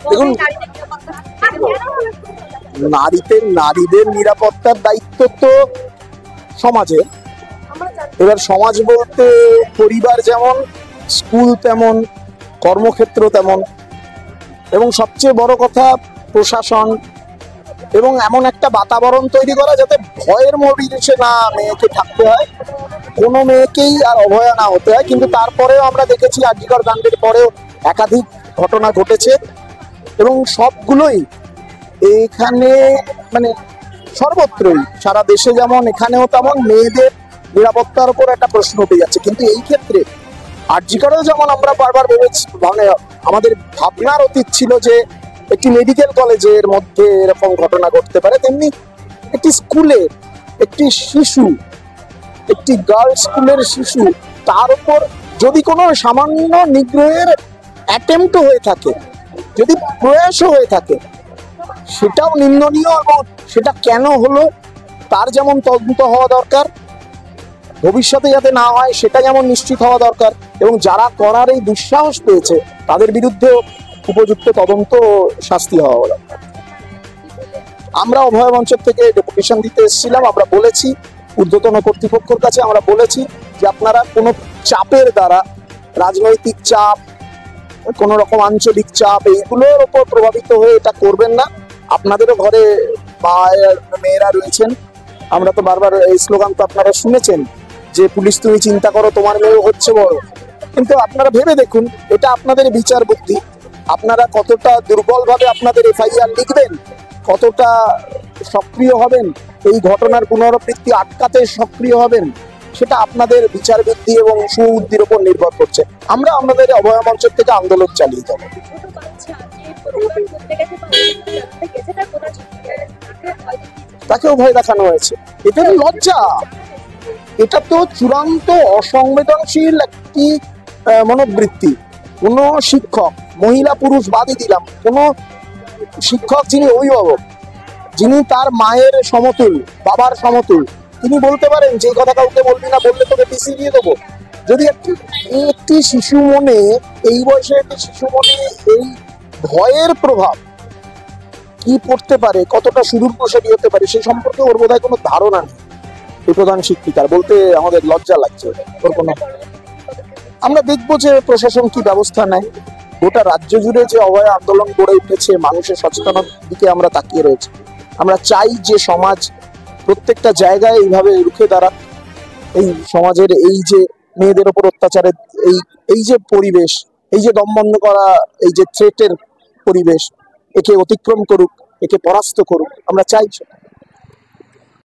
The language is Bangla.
দেখুন, নারীদের নিরাপত্তার দায়িত্ব তো সমাজের। এবার সমাজ বলতে পরিবার যেমন, স্কুল তেমন, কর্মক্ষেত্র তেমন, এবং সবচেয়ে বড় কথা প্রশাসন, এবং এমন একটা বাতাবরণ তৈরি করা যাতে ভয়ের মরিচে না মেয়েকে থাকতে হয়, কোনো মেয়েকেই আর অভয়া না হতে হয়। কিন্তু তারপরেও আমরা দেখেছি আরজিকর কাণ্ডের পরেও একাধিক ঘটনা ঘটেছে, এবং সবগুলোই এখানে মানে সর্বত্রই, সারা দেশে যেমন এখানেও তেমন মেয়েদের নিরাপত্তার উপর একটা প্রশ্ন উঠে যাচ্ছে। কিন্তু এই ক্ষেত্রে আরজিকরেও যেমন আমরা বারবার ভেবেছি, মানে আমাদের ভাবনার অতীত ছিল যে একটি মেডিকেল কলেজের মধ্যে এরকম ঘটনা ঘটতে পারে, তেমনি একটি স্কুলে একটি শিশু, একটি গার্লস স্কুলের শিশু, তার উপর যদি কোনো সামান্য নিগ্রহের অ্যাটেম্প্ট হয়ে থাকে, যদি প্রয়াসও হয়ে থাকে, সেটাও নিন্দনীয়। এবং সেটা কেন হলো তার যেমন তদন্ত হওয়া দরকার, ভবিষ্যতে যাতে না হয় সেটা যেমন নিশ্চিত হওয়া দরকার, এবং যারা করার এই দুঃসাহস পেয়েছে তাদের বিরুদ্ধেও উপযুক্ত তদন্ত শাস্তি হওয়া দরকার। আমরা অভয় মঞ্চের থেকে ডেপুটেশন দিতে এসেছিলাম। আমরা বলেছি ঊর্ধ্বতন কর্তৃপক্ষের কাছে, আমরা বলেছি যে আপনারা কোনো চাপের দ্বারা, রাজনৈতিক চাপ, কোনো রকম আঞ্চলিক চাপ, এইগুলোর উপর প্রভাবিত হয়ে এটা করবেন না। আপনাদেরও ঘরে মেয়েরা রয়েছেন। আমরা তো বারবার এই স্লোগান তো আপনারা শুনেছেন যে পুলিশ তুমি চিন্তা করো, তোমার মেয়েও হচ্ছে বড়। কিন্তু আপনারা ভেবে দেখুন, এটা আপনাদের বিচার বুদ্ধি, আপনারা কতটা দুর্বলভাবে আপনাদের এফআইআর লিখবেন, কতটা সক্রিয় হবেন, এই ঘটনার পুনরাবৃত্তি আটকাতে সক্রিয় হবেন, সেটা আপনাদের বিচার বুদ্ধি এবং সুবুদ্ধির উপর নির্ভর করছে। আমরা আমাদের অভয় মঞ্চের থেকে আন্দোলন চালিয়ে যাব। তাকেও ভয় দেখানো হয়েছে, এটা লজ্জা। এটা তো চূড়ান্ত অসংবেদনশীল একটি মনোবৃত্তি। কোনো শিক্ষক, মহিলা পুরুষ বাদই দিলাম, কোনো শিক্ষক যিনি অভিভাবক, যিনি তার মায়ের সমতুল, বাবার সমতুল, তিনি বলতে পারেন যে কথা কাউকে বলবি না, বললে তোকে পিছিয়ে দিয়ে দেবো। যদি একটি শিশু মনে, এই বয়সে একটি শিশু মনে এই ভয়ের প্রভাব কি পড়তে পারে, কতটা সুদূর প্রসারী হতে পারে, সেই সম্পর্কে ওর বোধহয় কোনো ধারণা নেই। এই প্রধান শিক্ষিকার বলতে আমাদের লজ্জা লাগছে। ওর কোনো, আমরা দেখবো যে প্রশাসন কি ব্যবস্থা নেয়। গোটা রাজ্য জুড়ে যে অভয় আন্দোলন গড়ে উঠেছে, মানুষের সচেতনতার দিকে আমরা তাকিয়ে রয়েছি। আমরা চাই যে সমাজ প্রত্যেকটা জায়গায় এইভাবে রুখে দাঁড়াক। এই সমাজের এই যে মেয়েদের ওপর অত্যাচারের এই যে পরিবেশ, এই যে দম বন্ধ করা, এই যে থ্রেটের পরিবেশ, একে অতিক্রম করুক, একে পরাস্ত করুক, আমরা চাই।